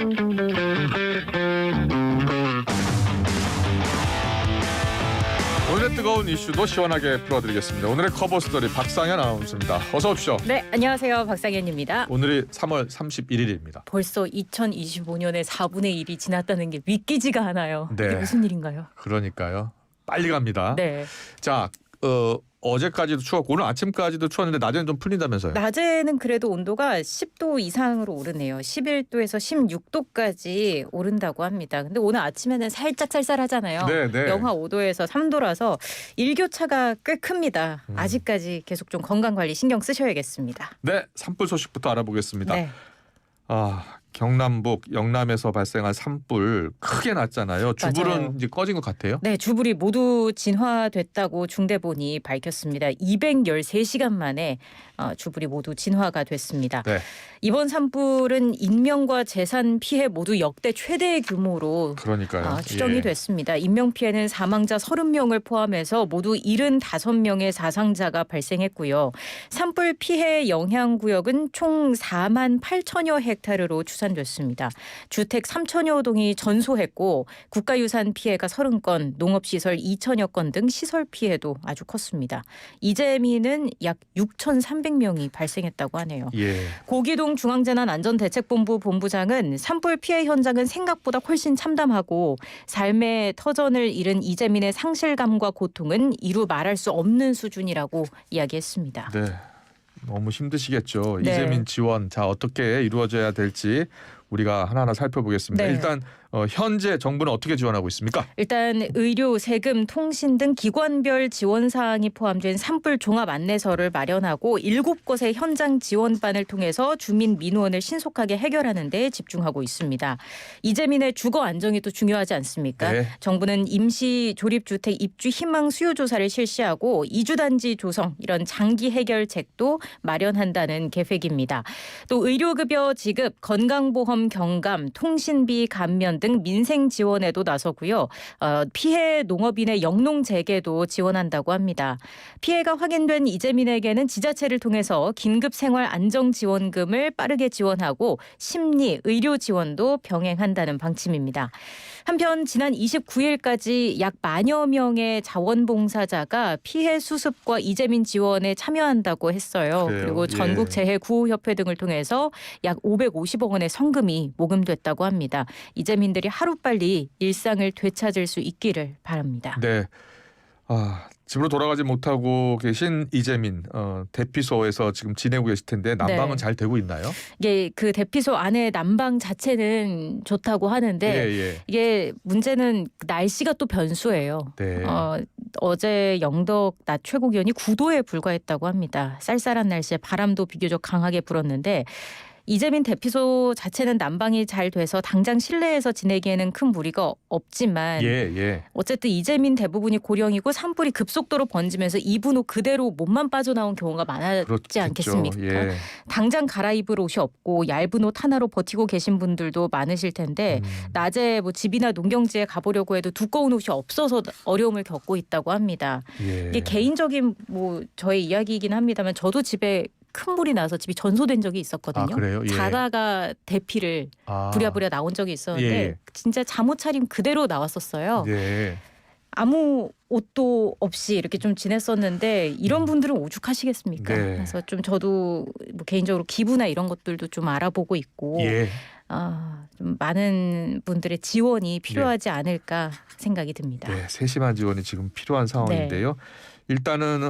오늘의 뜨거운 이슈도 시원하게 풀어드리겠습니다. 오늘의 커버 스토리 박상현 아나운서입니다. 어서 오십시오. 네, 안녕하세요. 박상현입니다. 오늘이 3월 31일입니다. 벌써 2025년의 4분의 1이 지났다는 게 믿기지가 않아요. 네. 이게 무슨 일인가요? 그러니까요. 빨리 갑니다. 네. 자, 어제까지도 추웠고 오늘 아침까지도 추웠는데 낮에는 좀 풀린다면서요? 낮에는 그래도 온도가 10도 이상으로 오르네요. 11도에서 16도까지 오른다고 합니다. 근데 오늘 아침에는 살짝 쌀쌀하잖아요. 네, 네. 영하 5도에서 3도라서 일교차가 꽤 큽니다. 아직까지 계속 좀 건강관리 신경 쓰셔야겠습니다. 네, 산불 소식부터 알아보겠습니다. 네. 경남북 영남에서 발생한 산불 크게 났잖아요. 주불은 맞아요. 이제 꺼진 것 같아요. 네, 주불이 모두 진화됐다고 중대본이 밝혔습니다. 213시간 만에 주불이 모두 진화가 됐습니다. 네. 이번 산불은 인명과 재산 피해 모두 역대 최대 규모로 그러니까요. 추정이 예. 됐습니다. 인명피해는 사망자 30명을 포함해서 모두 75명의 사상자가 발생했고요. 산불 피해 영향구역은 총 4만 8천여 헥타르로 추산됐습니다. 주택 3천여 동이 전소했고 국가유산 피해가 30건, 농업시설 2천여 건 등 시설 피해도 아주 컸습니다. 이재민은 약 6,300명이 발생했다고 하네요. 예. 고기동 중앙재난안전대책본부 본부장은 산불 피해 현장은 생각보다 훨씬 참담하고 삶의 터전을 잃은 이재민의 상실감과 고통은 이루 말할 수 없는 수준이라고 이야기했습니다. 네. 너무 힘드시겠죠. 네. 이재민 지원 어떻게 이루어져야 될지 우리가 하나하나 살펴보겠습니다. 네. 일단 현재 정부는 어떻게 지원하고 있습니까? 일단 의료, 세금, 통신 등 기관별 지원 사항이 포함된 산불 종합 안내서를 마련하고 7곳의 현장 지원반을 통해서 주민 민원을 신속하게 해결하는 데 집중하고 있습니다. 이재민의 주거 안정이 또 중요하지 않습니까? 네. 정부는 임시 조립주택 입주 희망 수요 조사를 실시하고 이주단지 조성 이런 장기 해결책도 마련한다는 계획입니다. 또 의료급여 지급, 건강보험 경감, 통신비 감면 등 민생 지원에도 나서고요. 피해 농업인의 영농 재개도 지원한다고 합니다. 피해가 확인된 이재민에게는 지자체를 통해서 긴급 생활 안정 지원금을 빠르게 지원하고 심리, 의료 지원도 병행한다는 방침입니다. 한편 지난 29일까지 약 10,000여 명의 자원봉사자가 피해 수습과 이재민 지원에 참여한다고 했어요. 그래요? 그리고 전국 재해구호협회 등을 통해서 약 550억 원의 성금이 모금됐다고 합니다. 이재민들이 하루빨리 일상을 되찾을 수 있기를 바랍니다. 네. 집으로 돌아가지 못하고 계신 이재민 대피소에서 지금 지내고 계실 텐데 난방은 네. 잘 되고 있나요? 이게 그 대피소 안에 난방 자체는 좋다고 하는데 예. 이게 문제는 날씨가 또 변수예요. 네. 어제 영덕 낮 최고 기온이 9도에 불과했다고 합니다. 쌀쌀한 날씨에 바람도 비교적 강하게 불었는데 이재민 대피소 자체는 난방이 잘 돼서 당장 실내에서 지내기에는 큰 무리가 없지만 예. 어쨌든 이재민 대부분이 고령이고 산불이 급속도로 번지면서 입은 옷 그대로 몸만 빠져나온 경우가 많았지 그렇겠죠. 않겠습니까? 예. 당장 갈아입을 옷이 없고 얇은 옷 하나로 버티고 계신 분들도 많으실 텐데 낮에 뭐 집이나 농경지에 가보려고 해도 두꺼운 옷이 없어서 어려움을 겪고 있다고 합니다. 예. 이게 개인적인 저의 이야기이긴 합니다만 저도 집에 큰 불이 나서 집이 전소된 적이 있었거든요. 그래요? 예. 자다가 대피를 부랴부랴 나온 적이 있었는데 예. 진짜 잠옷 차림 그대로 나왔었어요. 네. 아무 옷도 없이 이렇게 좀 지냈었는데 이런 분들은 오죽하시겠습니까? 네. 그래서 좀 저도 뭐 개인적으로 기부나 이런 것들도 좀 알아보고 있고 예. 좀 많은 분들의 지원이 필요하지 않을까 생각이 듭니다. 네, 세심한 지원이 지금 필요한 상황인데요. 일단은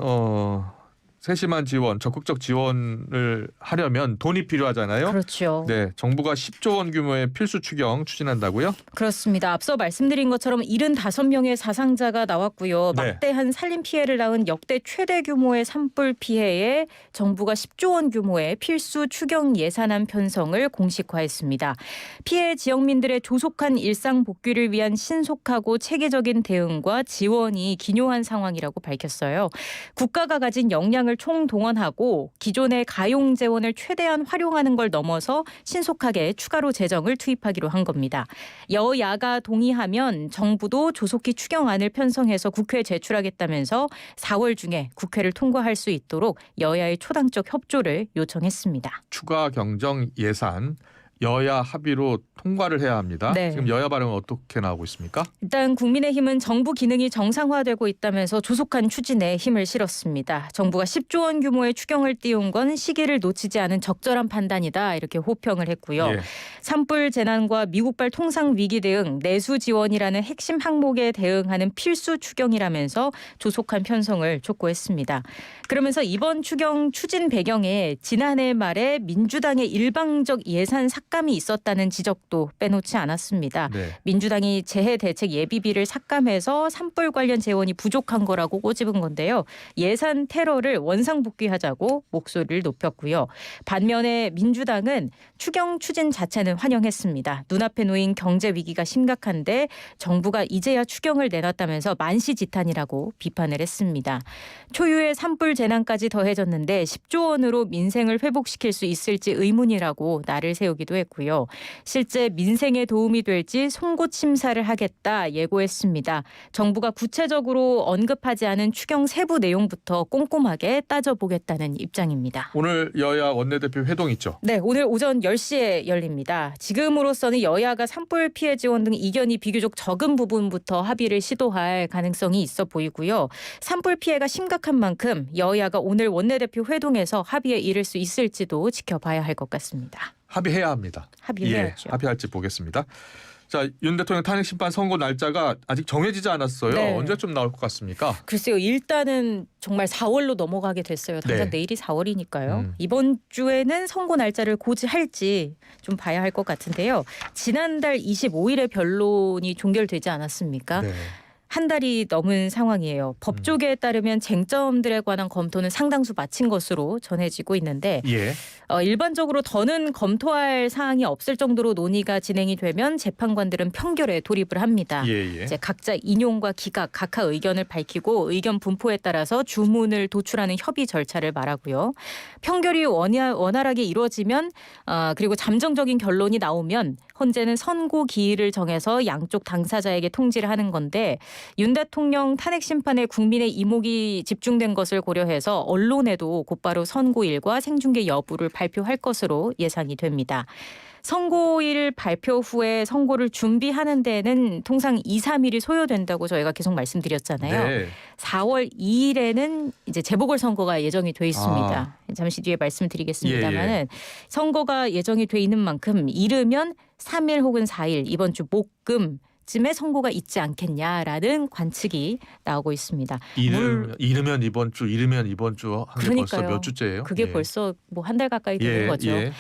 세심한 지원, 적극적 지원을 하려면 돈이 필요하잖아요. 그렇죠. 네, 정부가 10조 원 규모의 필수 추경 추진한다고요? 그렇습니다. 앞서 말씀드린 것처럼 75명의 사상자가 나왔고요. 네. 막대한 살림 피해를 낳은 역대 최대 규모의 산불 피해에 정부가 10조 원 규모의 필수 추경 예산안 편성을 공식화했습니다. 피해 지역민들의 조속한 일상 복귀를 위한 신속하고 체계적인 대응과 지원이 기묘한 상황이라고 밝혔어요. 국가가 가진 역량을 총동원하고 기존의 가용 재원을 최대한 활용하는 걸 넘어서 신속하게 추가로 재정을 투입하기로 한 겁니다. 여야가 동의하면 정부도 조속히 추경안을 편성해서 국회에 제출하겠다면서 4월 중에 국회를 통과할 수 있도록 여야의 초당적 협조를 요청했습니다. 추가 경정 예산 여야 합의로 통과를 해야 합니다. 네. 지금 여야 발언은 어떻게 나오고 있습니까? 일단 국민의힘은 정부 기능이 정상화되고 있다면서 조속한 추진에 힘을 실었습니다. 정부가 10조 원 규모의 추경을 띄운 건 시기를 놓치지 않은 적절한 판단이다 이렇게 호평을 했고요. 예. 산불 재난과 미국발 통상 위기 대응, 내수 지원이라는 핵심 항목에 대응하는 필수 추경이라면서 조속한 편성을 촉구했습니다. 그러면서 이번 추경 추진 배경에 지난해 말에 민주당의 일방적 예산 삭감이 있었다는 지적도 빼놓지 않았습니다. 네. 민주당이 재해대책 예비비를 삭감해서 산불 관련 재원이 부족한 거라고 꼬집은 건데요. 예산 테러를 원상복귀하자고 목소리를 높였고요. 반면에 민주당은 추경 추진 자체는 환영했습니다. 눈앞에 놓인 경제 위기가 심각한데 정부가 이제야 추경을 내놨다면서 만시지탄이라고 비판을 했습니다. 초유의 산불 재난까지 더해졌는데 10조 원으로 민생을 회복시킬 수 있을지 의문이라고 날을 세우기도 했고요. 실제 민생에 도움이 될지 송곳 심사를 하겠다 예고했습니다. 정부가 구체적으로 언급하지 않은 추경 세부 내용부터 꼼꼼하게 따져보겠다는 입장입니다. 오늘 여야 원내대표 회동 있죠? 네, 오늘 오전 10시에 열립니다. 지금으로서는 여야가 산불 피해 지원 등 이견이 비교적 적은 부분부터 합의를 시도할 가능성이 있어 보이고요. 산불 피해가 심각한 만큼 여야가 오늘 원내대표 회동에서 합의에 이를 수 있을지도 지켜봐야 할 것 같습니다. 합의해야 합니다. 합의해야죠. 합의할지 보겠습니다. 자, 윤 대통령 탄핵 심판 선고 날짜가 아직 정해지지 않았어요. 네. 언제쯤 나올 것 같습니까? 글쎄요. 일단은 정말 4월로 넘어가게 됐어요. 당장 네. 내일이 4월이니까요. 이번 주에는 선고 날짜를 고지할지 좀 봐야 할 것 같은데요. 지난달 25일에 변론이 종결되지 않았습니까? 네. 한 달이 넘은 상황이에요. 법조계에 따르면 쟁점들에 관한 검토는 상당수 마친 것으로 전해지고 있는데 예. 일반적으로 더는 검토할 사항이 없을 정도로 논의가 진행이 되면 재판관들은 평결에 돌입을 합니다. 예. 이제 각자 인용과 기각, 각하 의견을 밝히고 의견 분포에 따라서 주문을 도출하는 협의 절차를 말하고요. 평결이 원활하게 이루어지면 그리고 잠정적인 결론이 나오면 헌재는 선고 기일을 정해서 양쪽 당사자에게 통지를 하는 건데 윤 대통령 탄핵 심판에 국민의 이목이 집중된 것을 고려해서 언론에도 곧바로 선고일과 생중계 여부를 발표할 것으로 예상이 됩니다. 선고일 발표 후에 선고를 준비하는 데는 통상 2, 3일이 소요된다고 저희가 계속 말씀드렸잖아요. 네. 4월 2일에는 이제 재보궐선거가 예정이 돼 있습니다. 잠시 뒤에 말씀드리겠습니다만은 선거가 예정이 돼 있는 만큼 이르면 3일 혹은 4일 이번 주 목금 쯤에 선고가 있지 않겠냐라는 관측이 나오고 있습니다. 이르면 이번 주, 이르면 이번 주 한 게 벌써 몇 주째예요? 그게 벌써 뭐 한 달 가까이 되는 거죠. 예.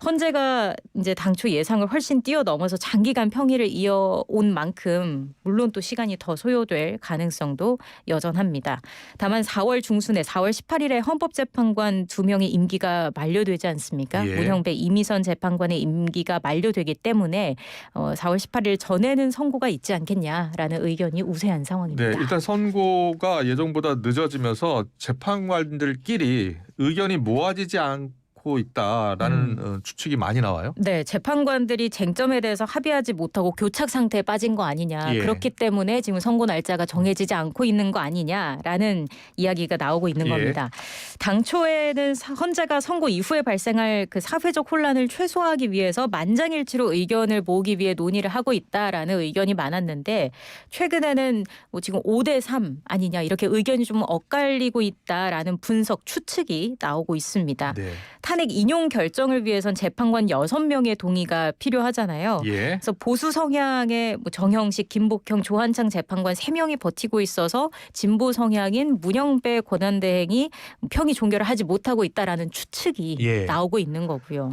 헌재가 이제 당초 예상을 훨씬 뛰어넘어서 장기간 평일을 이어온 만큼 물론 또 시간이 더 소요될 가능성도 여전합니다. 다만 4월 중순에 4월 18일에 헌법재판관 2명의 임기가 만료되지 않습니까? 예. 문형배 이미선 재판관의 임기가 만료되기 때문에 4월 18일 전에는 선고가 있지 않겠냐라는 의견이 우세한 상황입니다. 네, 일단 선고가 예정보다 늦어지면서 재판관들끼리 의견이 모아지지 않고 있다라는 추측이 많이 나와요. 네, 재판관들이 쟁점에 대해서 합의하지 못하고 교착 상태에 빠진 거 아니냐. 예. 그렇기 때문에 지금 선고 날짜가 정해지지 않고 있는 거 아니냐라는 이야기가 나오고 있는 예. 겁니다. 당초에는 헌재가 선고 이후에 발생할 그 사회적 혼란을 최소화하기 위해서 만장일치로 의견을 모으기 위해 논의를 하고 있다라는 의견이 많았는데 최근에는 뭐 지금 5대3 아니냐 이렇게 의견이 좀 엇갈리고 있다라는 분석 추측이 나오고 있습니다. 네. 탄핵 인용 결정을 위해선 재판관 6명의 동의가 필요하잖아요. 예. 그래서 보수 성향의 뭐 정형식, 김복형, 조한창 재판관 3명이 버티고 있어서 진보 성향인 문형배 권한대행이 평의 종결을 하지 못하고 있다라는 추측이 예. 나오고 있는 거고요.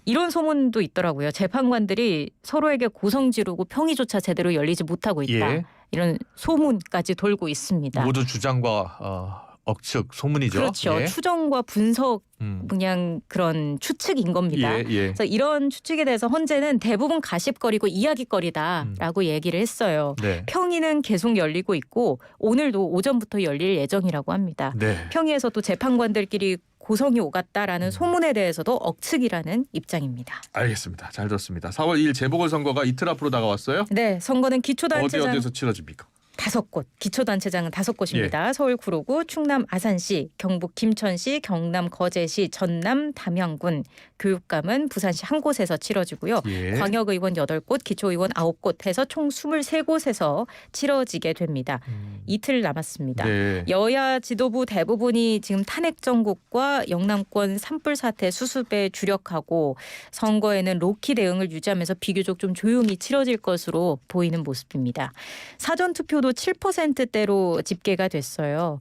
이런 소문도 있더라고요. 재판관들이 서로에게 고성 지르고 평의조차 제대로 열리지 못하고 있다. 예. 이런 소문까지 돌고 있습니다. 모두 주장과 억측 소문이죠. 그렇죠. 예. 추정과 분석 그냥 그런 추측인 겁니다. 예. 그래서 이런 추측에 대해서 헌재는 대부분 가십거리고 이야기거리다라고 얘기를 했어요. 네. 평의는 계속 열리고 있고 오늘도 오전부터 열릴 예정이라고 합니다. 네. 평의에서 또 재판관들끼리 고성이 오갔다라는 소문에 대해서도 억측이라는 입장입니다. 알겠습니다. 잘 들었습니다. 4월 2일 재보궐선거가 이틀 앞으로 다가왔어요. 네, 선거는 기초단체장 어디에서 치러집니까? 5곳, 기초단체장은 5곳입니다. 서울 구로구, 충남 아산시, 경북 김천시, 경남 거제시, 전남 담양군, 교육감은 부산시 한 곳에서 치러지고요. 예. 광역의원 8곳, 기초의원 9곳 해서 총 23곳에서 치러지게 됩니다. 이틀 남았습니다. 네. 여야 지도부 대부분이 지금 탄핵 정국과 영남권 산불 사태 수습에 주력하고 선거에는 로키 대응을 유지하면서 비교적 좀 조용히 치러질 것으로 보이는 모습입니다. 사전 투표도 7%대로 집계가 됐어요.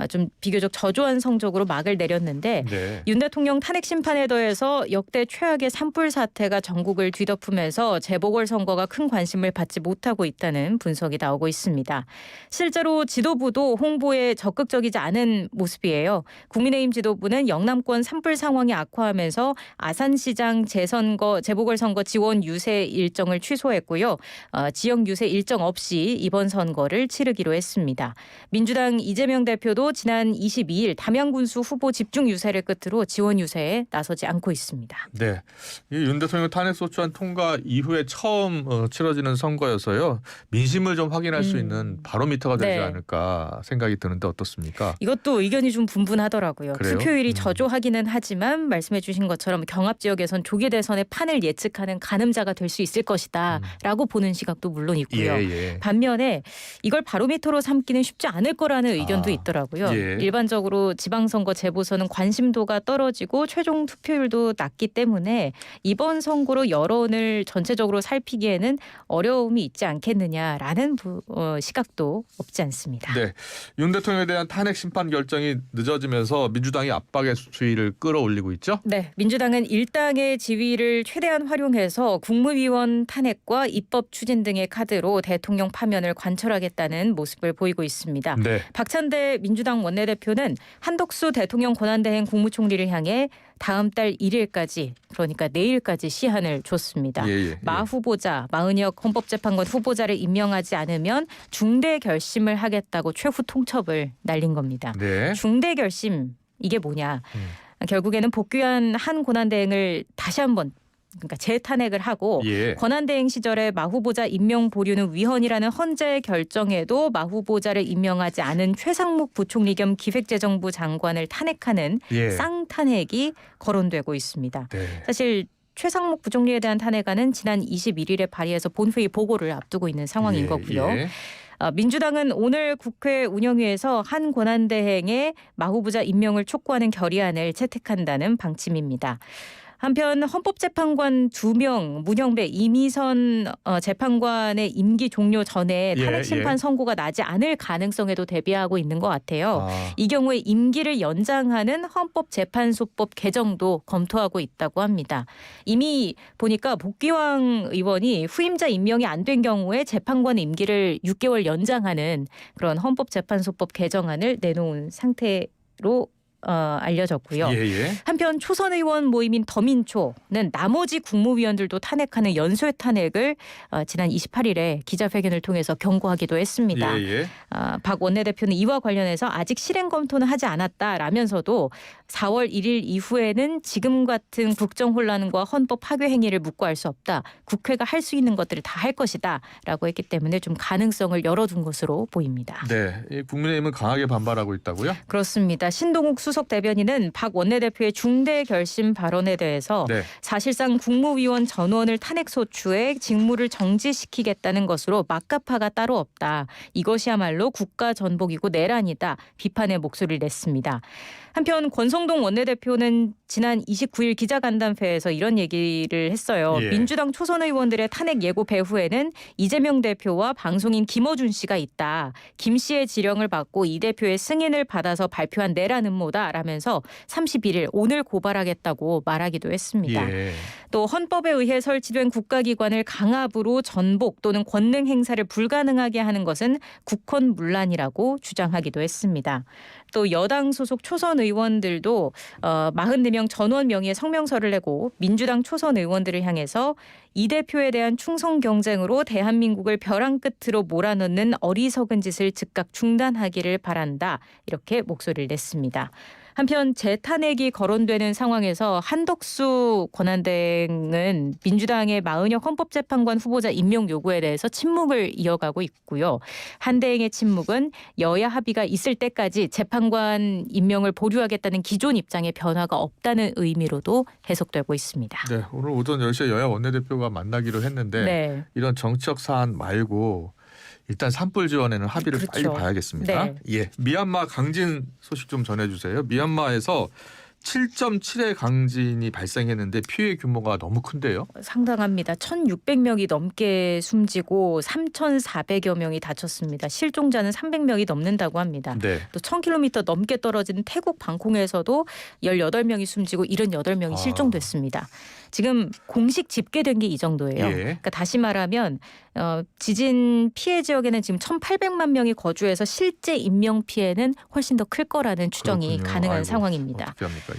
좀 비교적 저조한 성적으로 막을 내렸는데 네. 윤 대통령 탄핵 심판에 더해서 역대 최악의 산불 사태가 전국을 뒤덮으면서 재보궐선거가 큰 관심을 받지 못하고 있다는 분석이 나오고 있습니다. 실제로 지도부도 홍보에 적극적이지 않은 모습이에요. 국민의힘 지도부는 영남권 산불 상황이 악화하면서 아산시장 재보궐선거 지원 유세 일정을 취소했고요. 지역 유세 일정 없이 이번 선거를 치르기로 했습니다. 민주당 이재명 대표도 지난 22일 담양군수 후보 집중 유세를 끝으로 지원 유세에 나서지 않고 있습니다. 네. 이 윤 대통령 탄핵소추안 통과 이후에 처음 치러지는 선거여서요. 민심을 좀 확인할 수 있는 바로미터가 되지 네. 않을까 생각이 드는데 어떻습니까? 이것도 의견이 좀 분분하더라고요. 그래요? 투표율이 저조하기는 하지만 말씀해 주신 것처럼 경합 지역에선 조계 대선의 판을 예측하는 가늠자가 될 수 있을 것이다 라고 보는 시각도 물론 있고요. 예. 반면에 이걸 바로미터로 삼기는 쉽지 않을 거라는 의견도 있더라고요. 예. 일반적으로 지방선거 재보선은 관심도가 떨어지고 최종 투표율도 낮기 때문에 이번 선거로 여론을 전체적으로 살피기에는 어려움이 있지 않겠느냐라는 시각도 없지 않습니다. 네. 윤 대통령에 대한 탄핵 심판 결정이 늦어지면서 민주당이 압박의 수위를 끌어올리고 있죠? 네, 민주당은 일당의 지위를 최대한 활용해서 국무위원 탄핵과 입법 추진 등의 카드로 대통령 파면을 관철하겠다는 모습을 보이고 있습니다. 네. 박찬대 민주당 원내대표는 한덕수 대통령 권한대행 국무총리를 향해 다음 달 1일까지 그러니까 내일까지 시한을 줬습니다. 마 후보자, 마은혁 헌법재판관 후보자를 임명하지 않으면 중대 결심을 하겠다고 최후 통첩을 날린 겁니다. 네. 중대 결심 이게 뭐냐. 결국에는 복귀한 한 권한대행을 다시 한번 그러니까 재탄핵을 하고 권한대행 시절에 마 후보자 임명 보류는 위헌이라는 헌재 결정에도 마 후보자를 임명하지 않은 최상목 부총리 겸 기획재정부 장관을 탄핵하는 쌍탄핵이 거론되고 있습니다. 네. 사실 최상목 부총리에 대한 탄핵안은 지난 21일에 발의해서 본회의 보고를 앞두고 있는 상황인 거고요. 민주당은 오늘 국회 운영위에서 한 권한대행의 마 후보자 임명을 촉구하는 결의안을 채택한다는 방침입니다. 한편 헌법재판관 2명 문영배, 이미선 재판관의 임기 종료 전에 탄핵 심판 선고가 나지 않을 가능성에도 대비하고 있는 것 같아요. 이 경우에 임기를 연장하는 헌법재판소법 개정도 검토하고 있다고 합니다. 이미 보니까 복귀왕 의원이 후임자 임명이 안 된 경우에 재판관 임기를 6개월 연장하는 그런 헌법재판소법 개정안을 내놓은 상태로 알려졌고요. 한편 초선 의원 모임인 더민초는 나머지 국무위원들도 탄핵하는 연쇄 탄핵을 지난 28일에 기자회견을 통해서 경고하기도 했습니다. 박 원내대표는 이와 관련해서 아직 실행 검토는 하지 않았다라면서도 4월 1일 이후에는 지금 같은 국정 혼란과 헌법 파괴 행위를 묵고할 수 없다. 국회가 할 수 있는 것들을 다 할 것이다 라고 했기 때문에 좀 가능성을 열어둔 것으로 보입니다. 네, 국민의힘은 강하게 반발하고 있다고요? 그렇습니다. 신동욱 수석 대변인은 박 원내대표의 중대 결심 발언에 대해서 사실상 국무위원 전원을 탄핵 소추해 직무를 정지시키겠다는 것으로 막가파가 따로 없다. 이것이야말로 국가 전복이고 내란이다. 비판의 목소리를 냈습니다. 한편 권성동 원내대표는 지난 29일 기자간담회에서 이런 얘기를 했어요. 민주당 초선 의원들의 탄핵 예고 배후에는 이재명 대표와 방송인 김어준 씨가 있다. 김 씨의 지령을 받고 이 대표의 승인을 받아서 발표한 내란 음모다라면서 31일 오늘 고발하겠다고 말하기도 했습니다. 또 헌법에 의해 설치된 국가기관을 강압으로 전복 또는 권능 행사를 불가능하게 하는 것은 국헌문란이라고 주장하기도 했습니다. 또 여당 소속 초선 의원들도 44명 전원 명의의 성명서를 내고 민주당 초선 의원들을 향해서 이 대표에 대한 충성 경쟁으로 대한민국을 벼랑 끝으로 몰아넣는 어리석은 짓을 즉각 중단하기를 바란다. 이렇게 목소리를 냈습니다. 한편 재탄핵이 거론되는 상황에서 한덕수 권한대행은 민주당의 마은혁 헌법재판관 후보자 임명 요구에 대해서 침묵을 이어가고 있고요. 한대행의 침묵은 여야 합의가 있을 때까지 재판관 임명을 보류하겠다는 기존 입장에 변화가 없다는 의미로도 해석되고 있습니다. 네, 오늘 오전 10시에 여야 원내대표가 만나기로 했는데 네. 이런 정치적 사안 말고 일단 산불 지원에는 합의를 그렇죠. 빨리 봐야겠습니다. 네. 예, 미얀마 강진 소식 좀 전해주세요. 미얀마에서 7.7의 강진이 발생했는데 피해 규모가 너무 큰데요. 상당합니다. 1,600명이 넘게 숨지고 3,400여 명이 다쳤습니다. 실종자는 300명이 넘는다고 합니다. 네. 또 1,000km 넘게 떨어진 태국 방콕에서도 18명이 숨지고 78명이 실종됐습니다. 지금 공식 집계된 게 이 정도예요. 예. 그러니까 다시 말하면 지진 피해 지역에는 지금 1,800만 명이 거주해서 실제 인명 피해는 훨씬 더 클 거라는 추정이 그렇군요. 가능한 아이고, 상황입니다. 어떻게 합니까?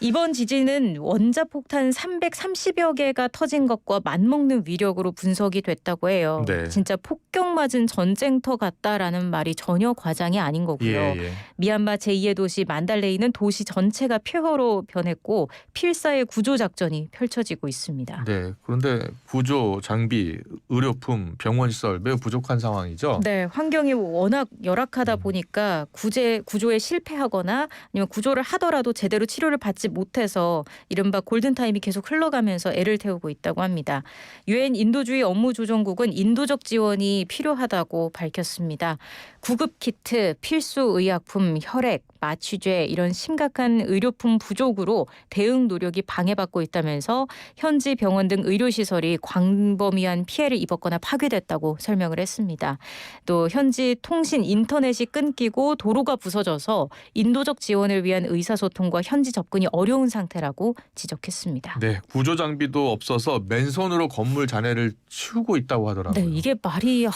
이번 지진은 원자폭탄 330여 개가 터진 것과 맞먹는 위력으로 분석이 됐다고 해요. 네. 진짜 폭격 맞은 전쟁터 같다라는 말이 전혀 과장이 아닌 거고요. 예. 미얀마 제2의 도시 만달레이는 도시 전체가 폐허로 변했고 필사의 구조 작전이 펼쳐지고 있습니다. 네. 그런데 구조 장비, 의료품, 병원 시설 매우 부족한 상황이죠. 네, 환경이 워낙 열악하다 보니까 구조에 실패하거나 아니면 구조를 하더라도 제대로 치료를 받지 못해서 이른바 골든타임이 계속 흘러가면서 애를 태우고 있다고 합니다. 유엔 인도주의 업무조정국은 인도적 지원이 필요하다고 밝혔습니다. 구급 키트, 필수 의약품, 혈액, 마취제 이런 심각한 의료품 부족으로 대응 노력이 방해받고 있다면서 현지 병원 등 의료시설이 광범위한 피해를 입었거나 파괴됐다고 설명을 했습니다. 또 현지 통신 인터넷이 끊기고 도로가 부서져서 인도적 지원을 위한 의사소통과 현지 접근이 어려운 상태라고 지적했습니다. 네, 구조 장비도 없어서 맨손으로 건물 잔해를 치우고 있다고 하더라고요. 네, 이게 말이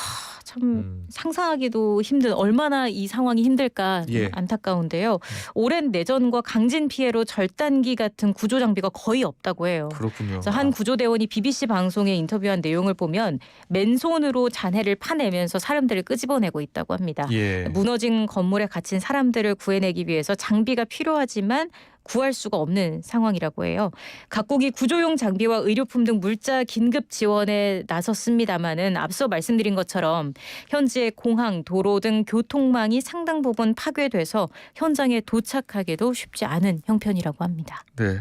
참 상상하기도 힘든 얼마나 이 상황이 힘들까 예. 안타까운데요. 오랜 내전과 강진 피해로 절단기 같은 구조 장비가 거의 없다고 해요. 그렇군요. 그래서 한 구조대원이 BBC 방송에 인터뷰한 내용을 보면 맨손으로 잔해를 파내면서 사람들을 끄집어내고 있다고 합니다. 예. 무너진 건물에 갇힌 사람들을 구해내기 위해서 장비가 필요하지만 구할 수가 없는 상황이라고 해요. 각국이 구조용 장비와 의료품 등 물자 긴급 지원에 나섰습니다마는 앞서 말씀드린 것처럼 현지의 공항, 도로 등 교통망이 상당 부분 파괴돼서 현장에 도착하기도 쉽지 않은 형편이라고 합니다. 네,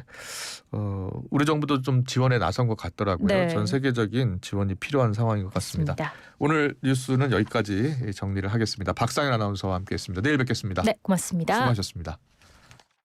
우리 정부도 좀 지원에 나선 것 같더라고요. 네. 전 세계적인 지원이 필요한 상황인 것 같습니다. 맞습니다. 오늘 뉴스는 여기까지 정리를 하겠습니다. 박상현 아나운서와 함께했습니다. 내일 뵙겠습니다. 네, 고맙습니다. 수고하셨습니다.